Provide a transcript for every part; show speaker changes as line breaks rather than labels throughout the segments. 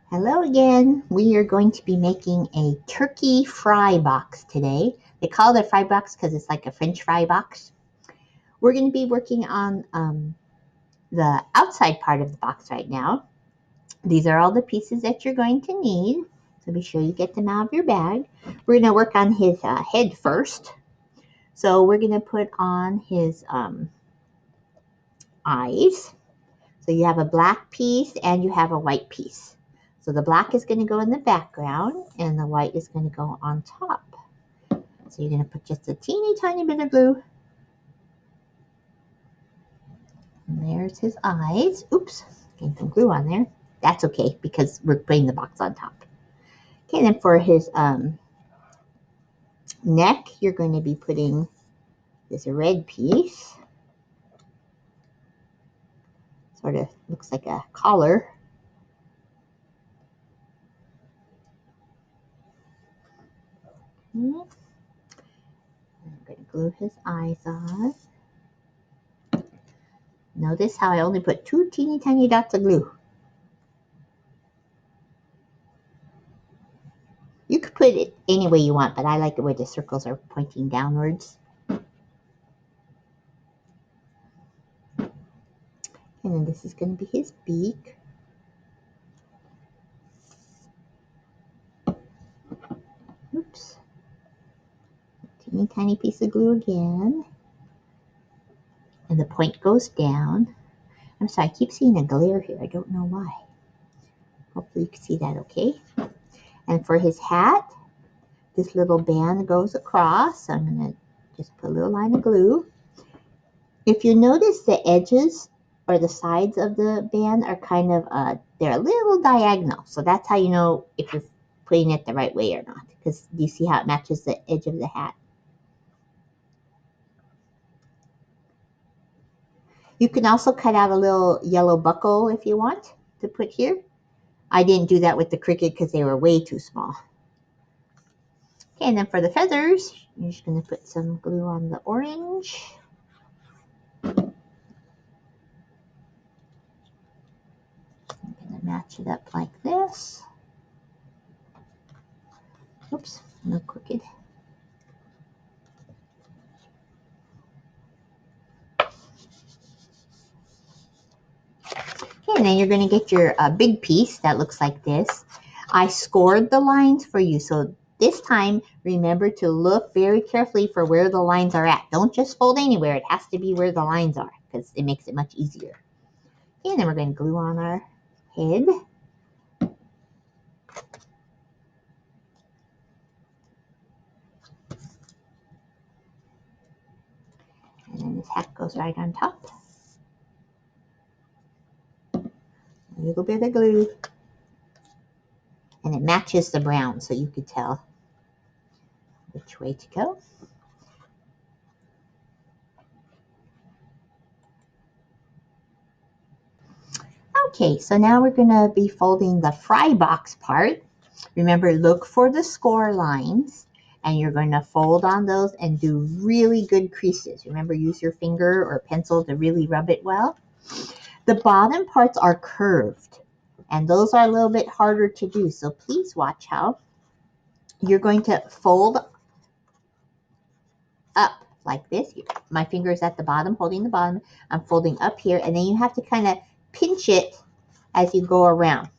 Hello again. We are going to be making a turkey fry box today. They call it a fry box because it's like a French fry box. We're going to be working on the outside part of the box right now. These are all the pieces that you're going to need, so be sure you get them out of your bag. We're going to work on his head first. So we're going to put on his eyes. So you have a black piece and you have a white piece. So the black is going to go in the background and the white is going to go on top. So you're going to put just a teeny tiny bit of glue. And there's his eyes. Oops, getting some glue on there. That's okay because we're putting the box on top. Okay, then for his neck, you're going to be putting this red piece. Sort of looks like a collar. Okay. I'm going to glue his eyes on. Notice how I only put two teeny tiny dots of glue. You could put it any way you want, but I like it where the circles are pointing downwards. And then this is going to be his beak. Oops. Teeny tiny piece of glue again. And the point goes down. I'm sorry, I keep seeing a glare here. I don't know why. Hopefully you can see that okay. And for his hat, this little band goes across. So I'm going to just put a little line of glue. If you notice the edges or the sides of the band are kind of, they're a little diagonal. So that's how you know if you're putting it the right way or not. Because you see how it matches the edge of the hat. You can also cut out a little yellow buckle if you want to put here. I didn't do that with the cricket because they were way too small. Okay, and then for the feathers, you're just going to put some glue on the orange. I'm going to match it up like this. Oops, no crooked. Okay, and then you're going to get your big piece that looks like this. I scored the lines for you, so this time remember to look very carefully for where the lines are at. Don't just fold anywhere. It has to be where the lines are because it makes it much easier. Okay, and then we're going to glue on our head. And then this hat goes right on top. A little bit of glue. And it matches the brown, so you could tell which way to go. Okay, so now we're going to be folding the fry box part. Remember, look for the score lines, and you're going to fold on those and do really good creases. Remember, use your finger or pencil to really rub it well. The bottom parts are curved, and those are a little bit harder to do, so please watch how. You're going to fold up like this. My finger is at the bottom, holding the bottom. I'm folding up here, and then you have to kind of pinch it as you go around.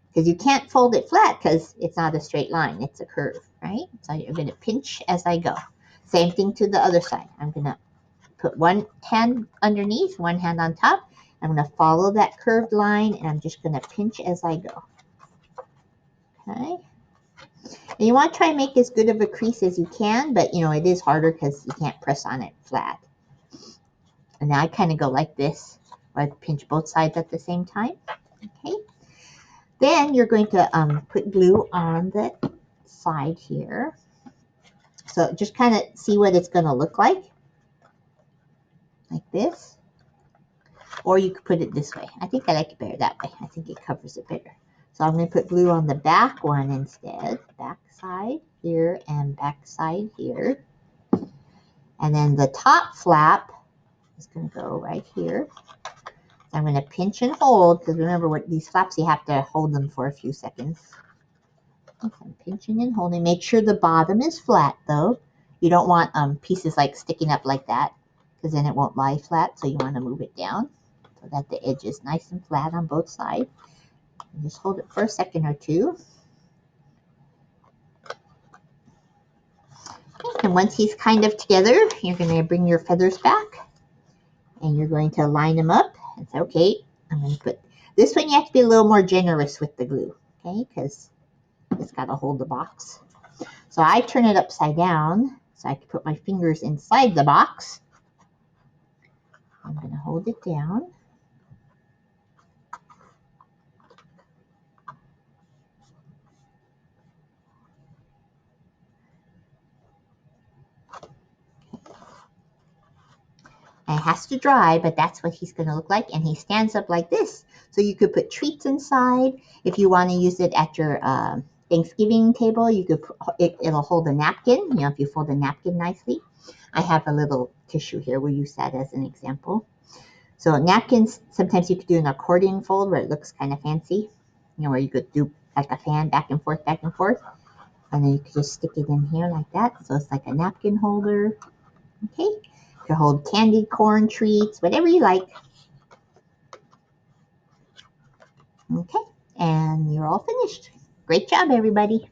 Because you can't fold it flat because it's not a straight line, it's a curve, right? So you're going to pinch as I go. Same thing to the other side. I'm going to put one hand underneath, one hand on top. I'm going to follow that curved line, and I'm just going to pinch as I go. Okay? And you want to try and make as good of a crease as you can, but it is harder because you can't press on it flat. And now I kind of go like this, where I pinch both sides at the same time. Okay. Then you're going to put glue on the side here. So just kind of see what it's going to look like this. Or you could put it this way. I think I like it better that way. I think it covers it better. So I'm going to put glue on the back one instead. Back side here and back side here. And then the top flap is going to go right here. So I'm going to pinch and hold, because remember what these flaps, you have to hold them for a few seconds. Okay, I'm pinching and holding. Make sure the bottom is flat though. You don't want pieces like sticking up like that, because then it won't lie flat. So you want to move it down so that the edge is nice and flat on both sides. And just hold it for a second or two. And once he's kind of together, you're going to bring your feathers back and you're going to line them up. And say, okay, I'm going to put this one. You have to be a little more generous with the glue, okay, because it's got to hold the box. So I turn it upside down so I can put my fingers inside the box. I'm going to hold it down. And it has to dry, but that's what he's going to look like. And he stands up like this. So you could put treats inside. If you want to use it at your Thanksgiving table, you could it'll hold a napkin, if you fold a napkin nicely. I have a little tissue here. We'll use that as an example. So napkins, sometimes you could do an accordion fold where it looks kind of fancy, where you could do like a fan back and forth, back and forth. And then you could just stick it in here like that. So it's like a napkin holder. Okay. You can hold candy corn treats, whatever you like. Okay. And you're all finished. Great job, everybody.